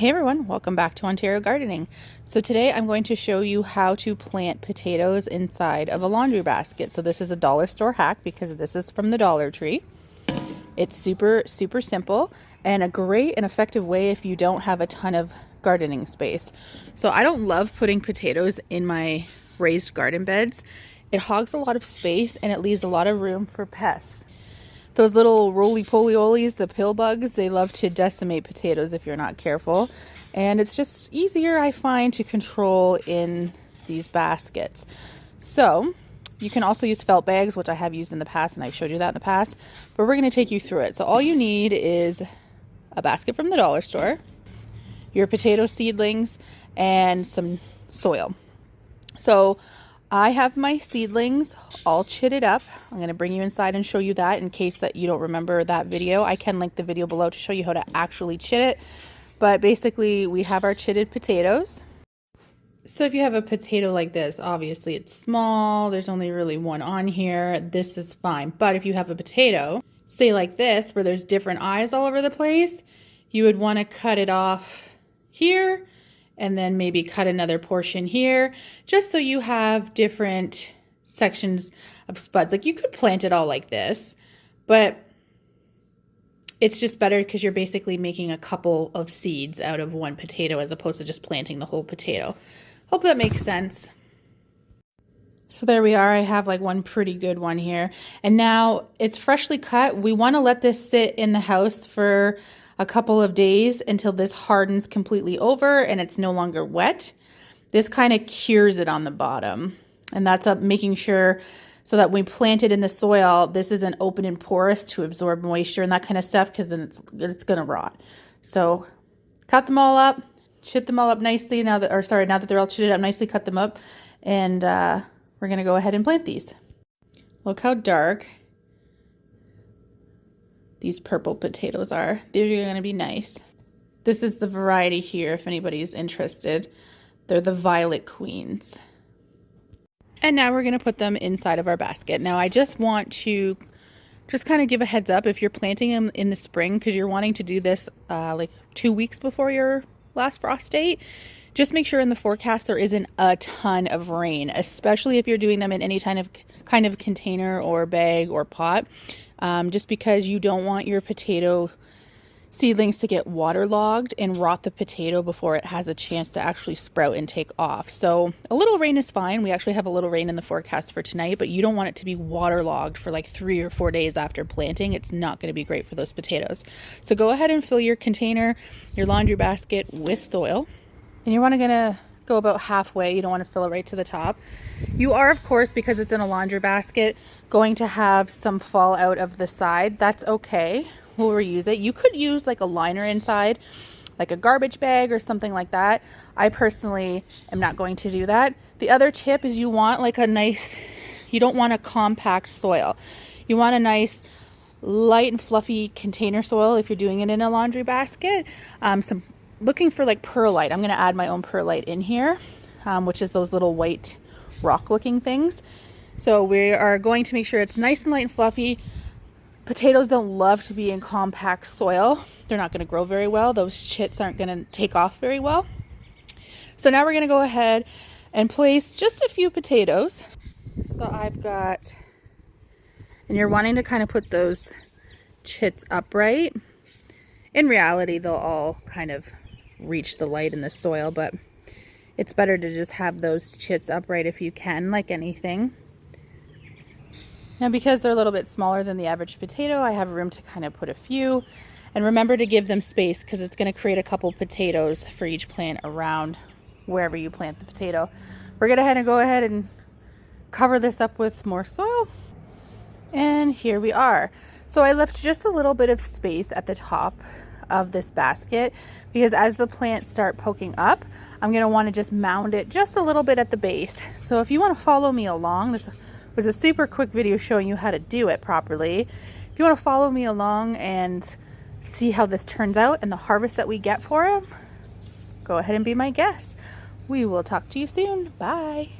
Hey everyone, welcome back to Ontario Gardening. So today I'm going to show you how to plant potatoes inside of a laundry basket. So this is a dollar store hack because this is from the Dollar Tree. It's super simple and a great and effective way if you don't have a ton of gardening space. So I don't love putting potatoes in my raised garden beds. It hogs a lot of space and it leaves a lot of room for pests. Those little roly-poly-olies, the pill bugs, they love to decimate potatoes if you're not careful. And it's just easier, I find, to control in these baskets. So you can also use felt bags, which I have used in the past, and I've showed you that in the past. But we're going to take you through it. So all you need is a basket from the dollar store, your potato seedlings, and some soil. So I have my seedlings all chitted up. I'm going to bring you inside and show you that in case that you don't remember that video. I can link the video below to show you how to actually chit it. But basically, we have our chitted potatoes. So if you have a potato like this, obviously it's small. There's only really one on here. This is fine. But if you have a potato, say like this, where there's different eyes all over the place, you would want to cut it off here and then maybe cut another portion here, just so you have different sections of spuds. Like you could plant it all like this, but it's just better because you're basically making a couple of seeds out of one potato as opposed to just planting the whole potato. Hope that makes sense. So there we are. I have like one pretty good one here. And now it's freshly cut. We want to let this sit in the house for a couple of days until this hardens completely over and it's no longer wet. This kind of cures it on the bottom. And that's up making sure so that when we plant it in the soil, this isn't open and porous to absorb moisture and that kind of stuff, because then it's going to rot. So cut them all up, chit them all up nicely now that they're all chitted up nicely, cut them up, and we're going to go ahead and plant these. Look how dark these purple potatoes are. They're going to be nice. This is the variety here if anybody's interested. They're the Violet Queens. And now we're going to put them inside of our basket. Now I just want to kind of give a heads up if you're planting them in the spring, because you're wanting to do this like 2 weeks before your last frost date. Just make sure in the forecast there isn't a ton of rain, especially if you're doing them in any kind of container or bag or pot. Just because you don't want your potato seedlings to get waterlogged and rot the potato before it has a chance to actually sprout and take off. So a little rain is fine. We actually have a little rain in the forecast for tonight, but you don't want it to be waterlogged for like 3 or 4 days after planting. It's not going to be great for those potatoes. So go ahead and fill your container, your laundry basket with soil. And you're going to go about halfway. You don't want to fill it right to the top. You are, of course, because it's in a laundry basket, going to have some fall out of the side. That's okay. We'll reuse it. You could use like a liner inside, like a garbage bag or something like that. I personally am not going to do that. The other tip is you want like you don't want a compact soil. You want a nice light and fluffy container soil if you're doing it in a laundry basket. Looking for like perlite. I'm going to add my own perlite in here, which is those little white rock looking things. So we are going to make sure it's nice and light and fluffy. Potatoes don't love to be in compact soil. They're not going to grow very well. Those chits aren't going to take off very well. So now we're going to go ahead and place just a few potatoes. So I've got, and you're wanting to kind of put those chits upright. In reality, they'll all kind of reach the light in the soil, but it's better to just have those chits upright if you can, like anything. Now because they're a little bit smaller than the average potato, I have room to kind of put a few. And remember to give them space because it's going to create a couple potatoes for each plant around wherever you plant the potato. We're going to go ahead and cover this up with more soil. And here we are. So I left just a little bit of space at the top of this basket because as the plants start poking up, I'm going to want to just mound it just a little bit at the base. So if you want to follow me along, this was a super quick video showing you how to do it properly. If you want to follow me along and see how this turns out and the harvest that we get for them, go ahead and be my guest. We will talk to you soon. Bye.